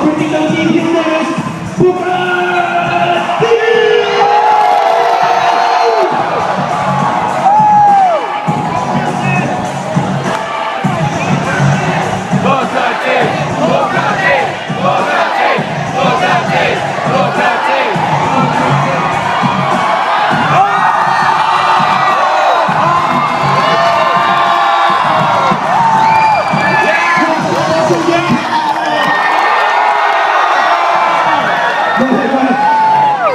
critical team, his name is Booker T!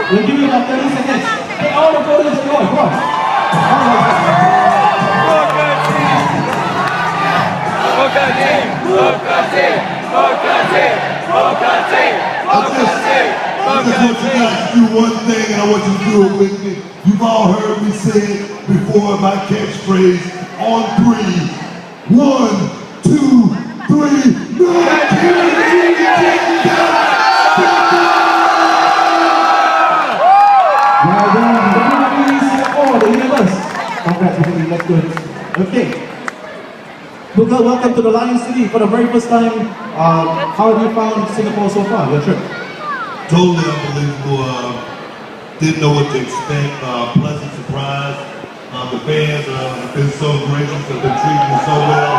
We'll give you about 30 seconds. Hey, all the voters, go on, come on. I just want you guys to do one thing, and I want you to do it with me. You've all heard me say it before, my catchphrase, on three. 1, 2, 3, Well done, WWE Singapore, the universe. Congrats, let's do it. Okay. Booker, welcome to the Lion City for the very first time. How have you found Singapore so far, your trip? Totally unbelievable. Didn't know what to expect. Pleasant surprise. The fans have been so gracious, have been treating me so well.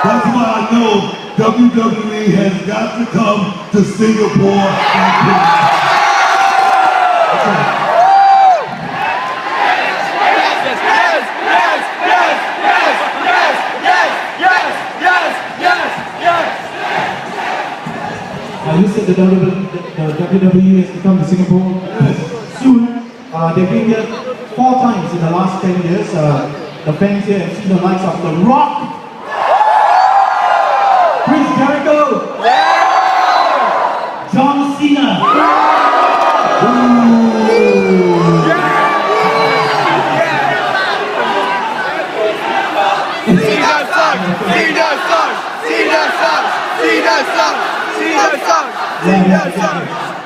That's why I know WWE has got to come to Singapore and You said the WWE has to come to Singapore soon. They've been here 4 times in the last 10 years. The fans here have seen the likes of The Rock, Chris Jericho, John Cena.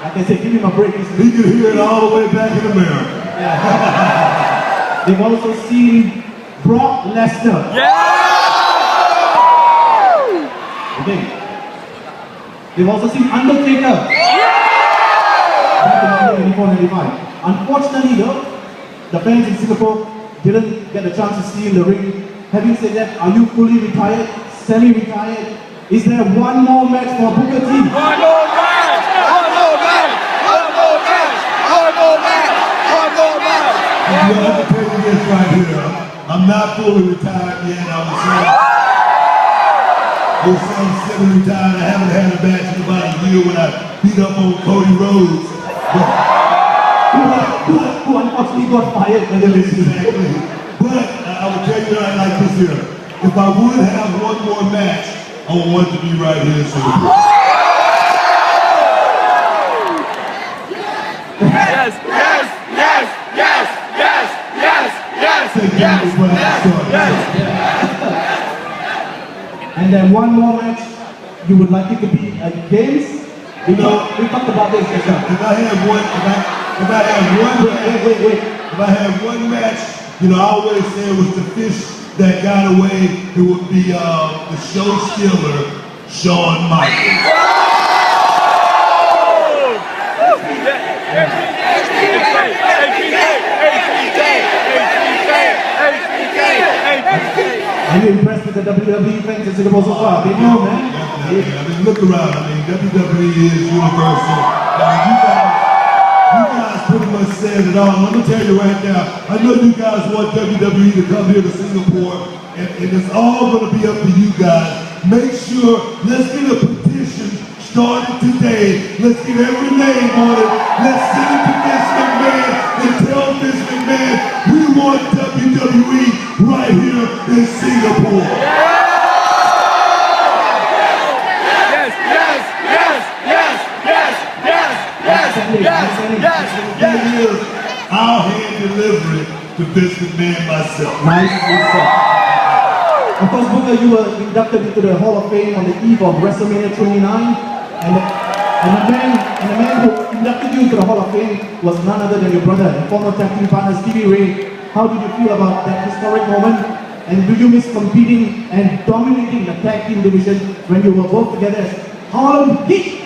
Like I said, give him a break. he could hear it all the way back in America. Yeah. They've also seen Brock Lesnar. Okay. They've also seen Undertaker. Back in 1994-95. Unfortunately though, the fans in Singapore didn't get a chance to see in the ring. Having said that, are you fully retired? Semi-retired? Is there one more match for Booker T? One more match! One more match! One more match! One more match! One more match! You have to tell you this right here. I'm not fully retired yet. I would say I'm semi-retired. I haven't had a match in about a year when I beat up on Cody Rhodes. Who unfortunately got fired earlier this year. Exactly. But I would tell you right like this here. If I would have one more match, I would want to be right here in Singapore. Yes, yes, yes, yes, yes, yes, yes, yes, yes. And then one more match you would like it to be against? We talked about this just now. If I had one match, I always say it was the fish that got away. It would be the show stealer, Shawn Michaels. Are you impressed with the WWE fans in Singapore so far? They know, man. Definitely. Look around. WWE is universal. You guys pretty much said it all. I'm going to tell you right now, I know you guys want WWE to come here to Singapore, and it's all going to be up to you guys. Make sure, let's get a petition started today. Let's get every name on it. Let's send it to Vince McMahon and tell Vince McMahon we want WWE right here in Singapore. Yes, yes, yes, yes, yes, yes, yes, yes, yes, yes. I'll hand delivery to Vince McMahon myself. Nice stuff. Of course, Booker, you were inducted into the Hall of Fame on the eve of WrestleMania 29, and the man who inducted you into the Hall of Fame was none other than your brother and former tag team partner Stevie Ray. How did you feel about that historic moment? And do you miss competing and dominating the tag team division when you were both together as Harlem Heat?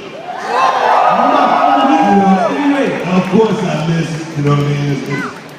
Harlem Heat, anyway. Of course I miss it, you know what I mean?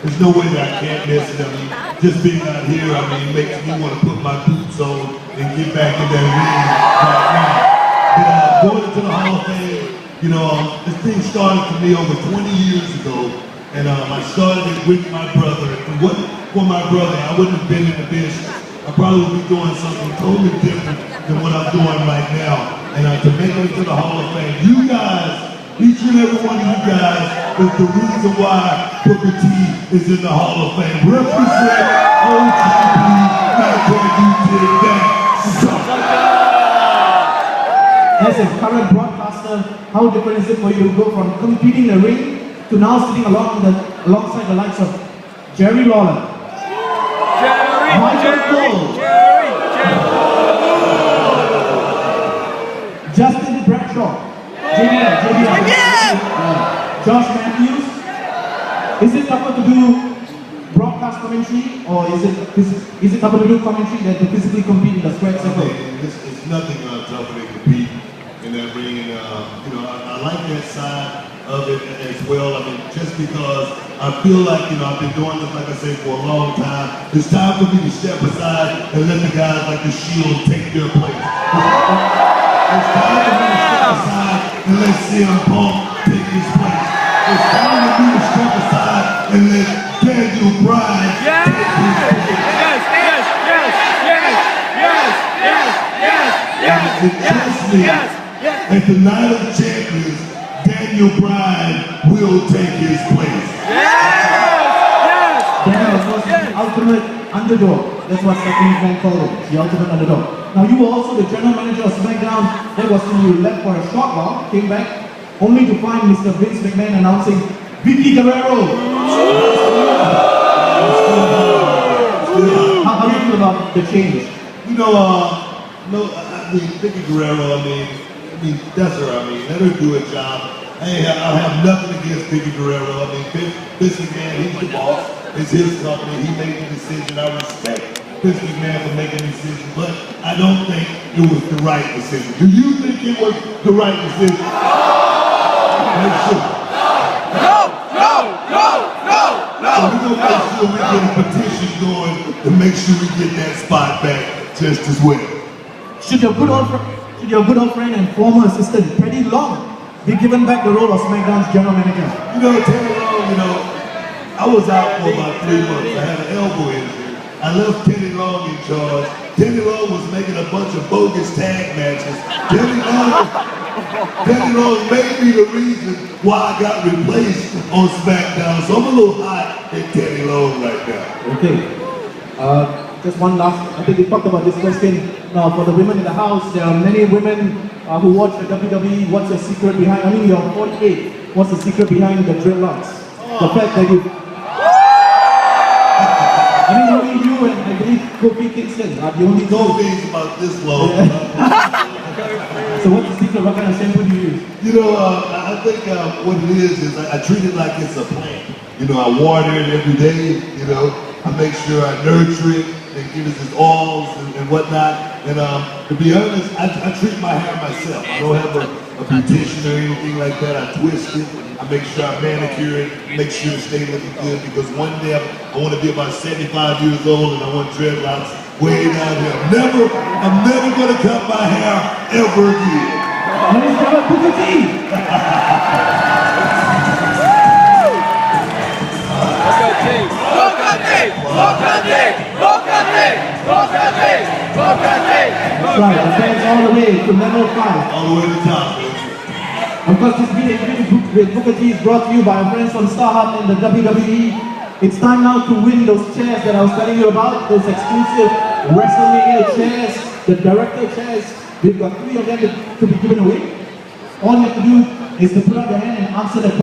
There's no way that I can't miss it. I mean, just being out here, I mean, makes me want to put my boots on and get back in that ring right now. But going into the Hall of Fame, you know, this thing started for me over 20 years ago. And I started it with my brother. If it wasn't for my brother, I wouldn't have been in the business. I probably would be doing something totally different than what I'm doing right now. And to make it to the Hall of Fame, you guys, each and every one of you guys, is the reason why Booker T is in the Hall of Fame. Represent OGP, not what you did that. As a current broadcaster, how different is it for you to go from competing in the ring to now sitting alongside the likes of Jerry Lawler, Michael Cole, Justin Bradshaw, Josh Matthews? Is it tougher to do broadcast commentary, or is it tougher to do commentary than to physically compete in the squared circle? It's nothing tougher than compete in that ring, and you know, I like that side of it as well. I mean, just because I feel like, you know, I've been doing this, like I said, for a long time. It's time for me to step aside and let the guys like the Shield take their place. It's time for me to step aside and let CM Punk take his place. It's time for me to step aside and let Daniel Bryan take his place. And trust me, at the Night of the Champions, Daniel Bryan will take his place. Daniel was the ultimate underdog. That's what Stephanie McMahon called him, the ultimate underdog. Now you were also the general manager of SmackDown. That was when you left for a short while, came back, only to find Mr. Vince McMahon announcing Vicky Guerrero. How do you feel about the change? You know, I mean, Vicky Guerrero, I mean, that's her. I mean, let her do her job. I have nothing against Vicky Guerrero. I mean, Vince McMahon, he's the boss. It's his company. He made the decision. I respect Vince McMahon for making the decision, but I don't think it was the right decision. Do you think it was the right decision? Make sure. No! So we're going to make sure we get a petition going to make sure we get that spot back just as well. Should your good old friend and former assistant, Teddy Long, be given back the role of SmackDown's general manager? You know, Teddy Long, you know, I was out for about 3 months. I had an elbow injury. I left Teddy Long in charge. Teddy Long was making a bunch of bogus tag matches. Teddy Long made me the reason why I got replaced on SmackDown. So I'm a little hot at Teddy Long right now. Okay. Just one last, I think we talked about this question. Now, for the women in the house, there are many women who watch the WWE. What's the secret behind, I mean, you're 48. What's the secret behind the dreadlocks? The fact that you... I mean, only you and I believe Kofi Kingston are the only two. Kofi's about this long. So what's the secret? What kind of shampoo do you use? You know, I think what it is I treat it like it's a plant. You know, I water it every day, you know. I make sure I nurture it and give it its oils and whatnot. And to be honest, I treat my hair myself. I don't have a beautician or anything like that. I twist it. I make sure I manicure it, make sure it stays looking good, because one day I want to be about 75 years old and I want dreadlocks way down here. I'm never going to cut my hair ever again. Ladies and gentlemen, Booker T. That's right, the fans all the way to level 5. All the way to the top, baby. Of course, this video with Booker T is brought to you by our friends from StarHub and the WWE. It's time now to win those chairs that I was telling you about, those exclusive WrestleMania chairs, the director chairs. We've got 3 of them to be given away. All you have to do is to put up your hand and answer the question.